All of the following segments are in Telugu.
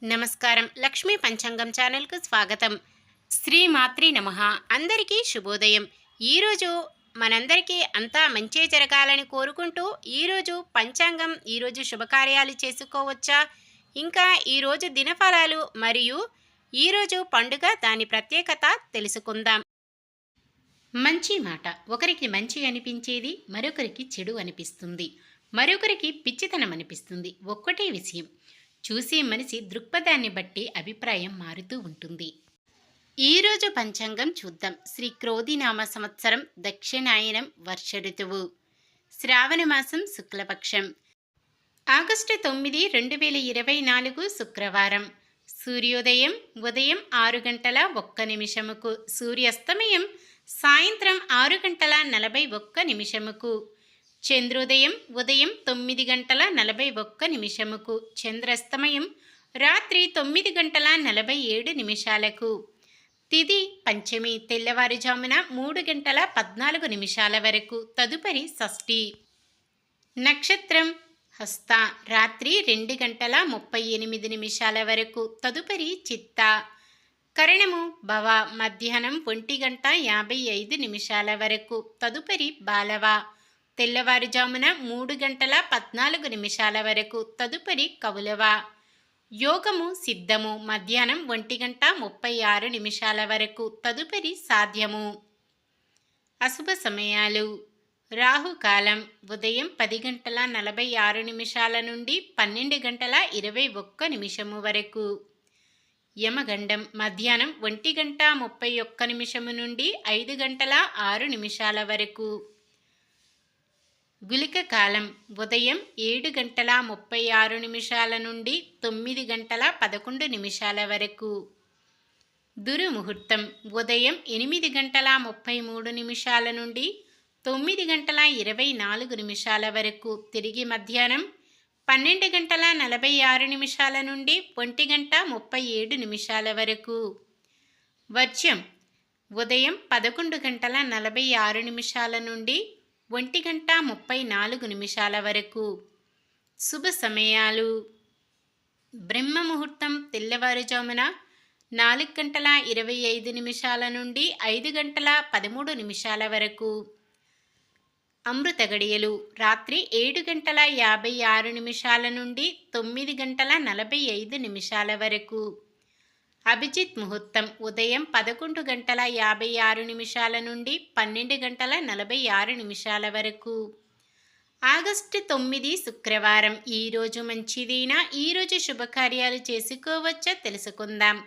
నమస్కారం. లక్ష్మీ పంచాంగం ఛానల్‌కు స్వాగతం. శ్రీమాత్రే నమః. అందరికీ శుభోదయం. ఈరోజు మనందరికీ అంతా మంచే జరగాలని కోరుకుంటూ ఈరోజు పంచాంగం, ఈరోజు శుభకార్యాలు చేసుకోవచ్చా? ఇంకా ఈరోజు దినఫలాలు మరియు ఈరోజు పండుగ దాని ప్రత్యేకత తెలుసుకుందాం. మంచి మాట ఒకరికి మంచి అనిపించేది మరొకరికి చెడు అనిపిస్తుంది. మరొకరికి పిచ్చితనం అనిపిస్తుంది. ఒక్కటే విషయం, చూసే మనిషి దృక్పథాన్ని బట్టి అభిప్రాయం మారుతూ ఉంటుంది. ఈరోజు పంచాంగం చూద్దాం. శ్రీ క్రోధినామ సంవత్సరం, దక్షిణాయనం, వర్ష ఋతువు, శ్రావణ మాసం, శుక్లపక్షం, ఆగస్టు 9, 2024 శుక్రవారం. సూర్యోదయం ఉదయం 6 గంటల 1 నిమిషముకు, సూర్యాస్తమయం సాయంత్రం 6 గంటల 41 నిమిషముకు, చంద్రోదయం ఉదయం 9 గంటల 41 నిమిషముకు, చంద్రాస్తమయం రాత్రి 9 గంటల 47 నిమిషాలకు. తిథి పంచమి తెల్లవారుజామున 3 గంటల 14 నిమిషాల వరకు, తదుపరి షష్ఠి. నక్షత్రం హస్త రాత్రి 2 గంటల 38 నిమిషాల వరకు, తదుపరి చిత్త. కరణము భవ మధ్యాహ్నం 1 గంట 55 నిమిషాల వరకు, తదుపరి బాలవ. తెల్లవారుజామున 3 గంటల 14 నిమిషాల వరకు, తదుపరి కౌలవ. యోగము సిద్ధము మధ్యాహ్నం 1 గంట 36 నిమిషాల వరకు, తదుపరి సాధ్యము. అశుభ సమయాలు: రాహుకాలం ఉదయం 10 గంటల 46 నిమిషాల నుండి 12 గంటల 21 నిమిషము వరకు. యమగండం మధ్యాహ్నం 1 గంట 31 నిమిషము నుండి 5 గంటల 6 నిమిషాల వరకు. గుళిక కాలం ఉదయం 7 గంటల 36 నిమిషాల నుండి 9 గంటల 11 నిమిషాల వరకు. దుర్ముహూర్తం ఉదయం 8 గంటల 33 నిమిషాల నుండి 9 గంటల 24 నిమిషాల వరకు. తిరిగి మధ్యాహ్నం 12 గంటల 46 నిమిషాల నుండి 1 గంట 37 నిమిషాల వరకు. వర్జ్యం ఉదయం 11 గంటల 46 నిమిషాల నుండి 1 గంట 34 నిమిషాల వరకు. శుభ సమయాలు: బ్రహ్మ ముహూర్తం తెల్లవారుజామున 4 గంటల 25 నిమిషాల నుండి 5 గంటల 13 నిమిషాల వరకు. అమృత గడియలు రాత్రి 7 గంటల 56 నిమిషాల నుండి 9 గంటల 45 నిమిషాల వరకు. అభిజిత్ ముహూర్తం ఉదయం 11 గంటల 56 నిమిషాల నుండి 12 గంటల 46 నిమిషాల వరకు. ఆగస్టు 9 శుక్రవారం. ఈరోజు మంచిదేనా? ఈరోజు శుభకార్యాలు చేసుకోవచ్చా తెలుసుకుందాం.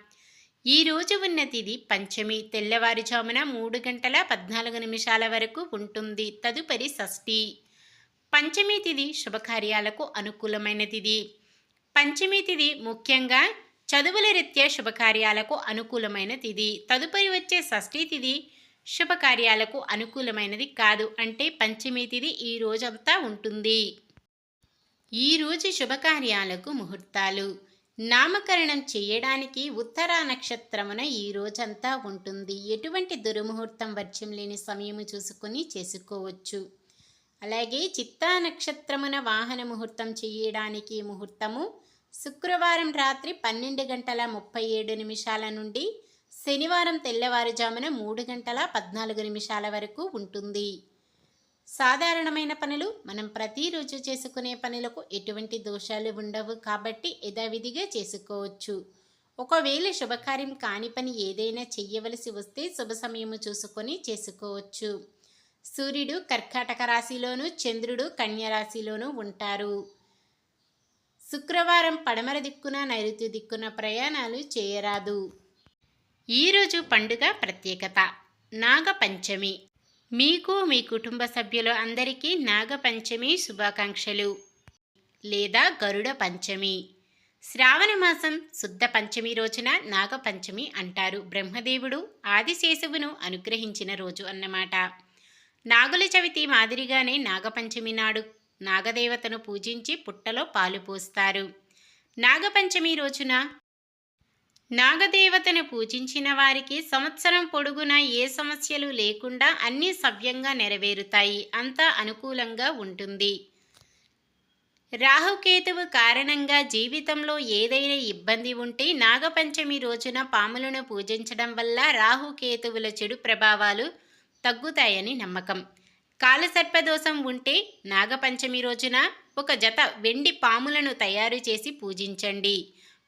ఈరోజు ఉన్న తిథి పంచమి తెల్లవారుజామున 3 గంటల 14 నిమిషాల వరకు ఉంటుంది, తదుపరి షష్ఠి. పంచమి తిథి శుభకార్యాలకు అనుకూలమైన తిథి. పంచమి తిథి ముఖ్యంగా చదువుల రీత్యా శుభకార్యాలకు అనుకూలమైన తిథి. తదుపరి వచ్చే షష్ఠి తిథి శుభకార్యాలకు అనుకూలమైనది కాదు. అంటే పంచమి తిథి ఈ రోజంతా ఉంటుంది. ఈరోజు శుభకార్యాలకు ముహూర్తాలు: నామకరణం చేయడానికి ఉత్తరా నక్షత్రమున ఈ రోజంతా ఉంటుంది. ఎటువంటి దుర్ముహూర్తం వర్జ్యం లేని సమయము చూసుకొని చేసుకోవచ్చు. అలాగే చిత్తా నక్షత్రమున వాహన ముహూర్తం చేయడానికి ముహూర్తము శుక్రవారం రాత్రి 12 గంటల 37 నిమిషాల నుండి శనివారం తెల్లవారుజామున 3 గంటల 14 నిమిషాల వరకు ఉంటుంది. సాధారణమైన పనులు మనం ప్రతిరోజు చేసుకునే పనులకు ఎటువంటి దోషాలు ఉండవు కాబట్టి యథావిధిగా చేసుకోవచ్చు. ఒకవేళ శుభకార్యం కాని పని ఏదైనా చెయ్యవలసి వస్తే శుభ సమయము చూసుకొని చేసుకోవచ్చు. సూర్యుడు కర్కాటక రాశిలోను, చంద్రుడు కన్య రాశిలోను ఉంటారు. శుక్రవారం పడమర దిక్కున, నైరుతి దిక్కున ప్రయాణాలు చేయరాదు. ఈరోజు పండుగ ప్రత్యేకత: నాగపంచమి. మీకు మీ కుటుంబ సభ్యులు అందరికీ నాగపంచమి శుభాకాంక్షలు లేదా గరుడ పంచమి. శ్రావణ మాసం శుద్ధ పంచమి రోజున నాగపంచమి అంటారు. బ్రహ్మదేవుడు ఆదిశేషువును అనుగ్రహించిన రోజు అన్నమాట. నాగుల చవితి మాదిరిగానే నాగపంచమి నాడు నాగదేవతను పూజించి పుట్టలో పాలు పోస్తారు. నాగపంచమి రోజున నాగదేవతను పూజించిన వారికి సంవత్సరం పొడుగునా ఏ సమస్యలు లేకుండా అన్నీ సవ్యంగా నెరవేరుతాయి. అంతా అనుకూలంగా ఉంటుంది. రాహుకేతువు కారణంగా జీవితంలో ఏదైనా ఇబ్బంది ఉంటే నాగపంచమి రోజున పాములను పూజించడం వల్ల రాహుకేతువుల చెడు ప్రభావాలు తగ్గుతాయని నమ్మకం. కాలసర్పదోషం ఉంటే నాగపంచమి రోజున ఒక జత వెండి పాములను తయారు చేసి పూజించండి.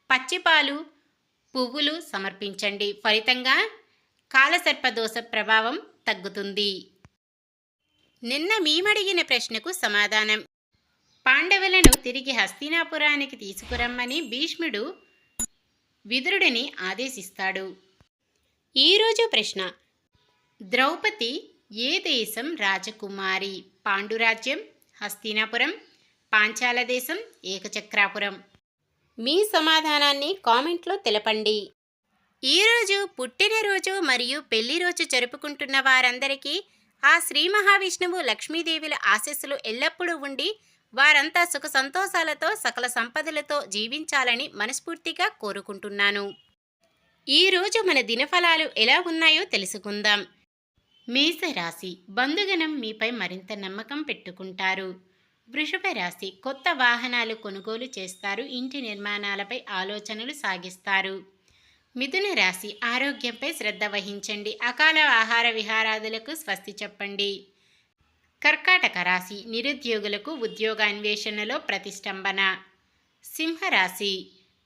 పచ్చిపాలు, పువ్వులు సమర్పించండి. ఫలితంగా కాలసర్పదోష ప్రభావం తగ్గుతుంది. నిన్న మేమడిగిన ప్రశ్నకు సమాధానం. పాండవులను తిరిగి హస్తినాపురానికి తీసుకురమ్మని భీష్ముడు విదురుడిని ఆదేశిస్తాడు. ఈరోజు ప్రశ్న: ద్రౌపది ఏ దేశం రాజకుమారి? పాండురాజ్యం, హస్తినాపురం, పాంచాల దేశం, ఏకచక్రాపురం? మీ సమాధానాన్ని కామెంట్లో తెలపండి. ఈరోజు పుట్టినరోజు మరియు పెళ్లి రోజు జరుపుకుంటున్న వారందరికీ ఆ శ్రీ మహావిష్ణువు లక్ష్మీదేవుల ఆశీస్సులు ఎల్లప్పుడూ ఉండి వారంతా సుఖ సంతోషాలతో సకల సంపదలతో జీవించాలని మనస్ఫూర్తిగా కోరుకుంటున్నాను. ఈరోజు మన దినఫలాలు ఎలా ఉన్నాయో తెలుసుకుందాం. మేషరాశి: బంధుగణం మీపై మరింత నమ్మకం పెట్టుకుంటారు. వృషభ రాశి: కొత్త వాహనాలు కొనుగోలు చేస్తారు. ఇంటి నిర్మాణాలపై ఆలోచనలు సాగిస్తారు. మిథున రాశి: ఆరోగ్యంపై శ్రద్ధ వహించండి. అకాల ఆహార విహారాదులకు స్వస్తి చెప్పండి. కర్కాటక రాశి: నిరుద్యోగులకు ఉద్యోగాన్వేషణలో ప్రతిష్టంభన. సింహరాశి: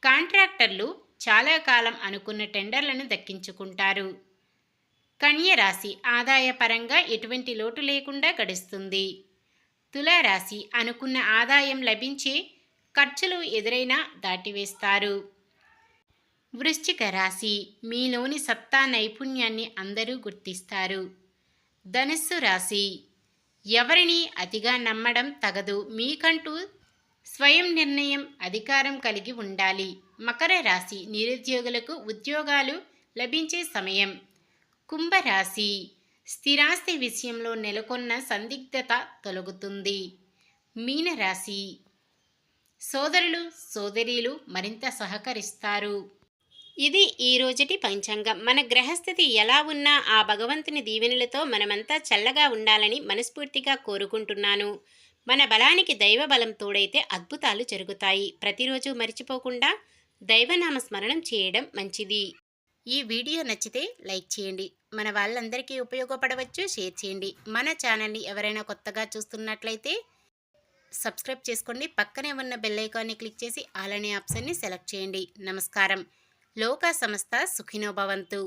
కాంట్రాక్టర్లు చాలా కాలం అనుకున్న టెండర్లను దక్కించుకుంటారు. కన్యరాశి: ఆదాయపరంగా ఎటువంటి లోటు లేకుండా గడుస్తుంది. తులారాశి: అనుకున్న ఆదాయం లభించే ఖర్చులు ఎదురైనా దాటివేస్తారు. వృశ్చిక రాశి: మీలోని సత్తా నైపుణ్యాన్ని అందరూ గుర్తిస్తారు. ధనుస్సు రాశి: ఎవరిని అతిగా నమ్మడం తగదు. మీకంటూ స్వయం నిర్ణయం, అధికారం కలిగి ఉండాలి. మకర రాశి: నిరుద్యోగులకు ఉద్యోగాలు లభించే సమయం. కుంభరాశి: స్థిరాస్తి విషయంలో నెలకొన్న సందిగ్ధత తొలగుతుంది. మీనరాశి: సోదరులు సోదరీలు మరింత సహకరిస్తారు. ఇది ఈ రోజుటి పంచాంగం. మన గ్రహస్థితి ఎలా ఉన్నా ఆ భగవంతుని దీవెనలతో మనమంతా చల్లగా ఉండాలని మనస్ఫూర్తిగా కోరుకుంటున్నాను. మన బలానికి దైవ బలం తోడైతే అద్భుతాలు జరుగుతాయి. ప్రతిరోజు మర్చిపోకుండా దైవనామ స్మరణం చేయడం మంచిది. ఈ వీడియో నచ్చితే లైక్ చేయండి. మన వాళ్ళందరికీ ఉపయోగపడవచ్చు. షేర్ చేయండి. మన ఛానల్ని ఎవరైనా కొత్తగా చూస్తున్నట్లయితే సబ్స్క్రైబ్ చేసుకోండి. పక్కనే ఉన్న బెల్ ఐకాన్ని క్లిక్ చేసి ఆల్ అనే ఆప్షన్ని సెలెక్ట్ చేయండి. నమస్కారం. లోకా సమస్త సుఖినో భవంతు.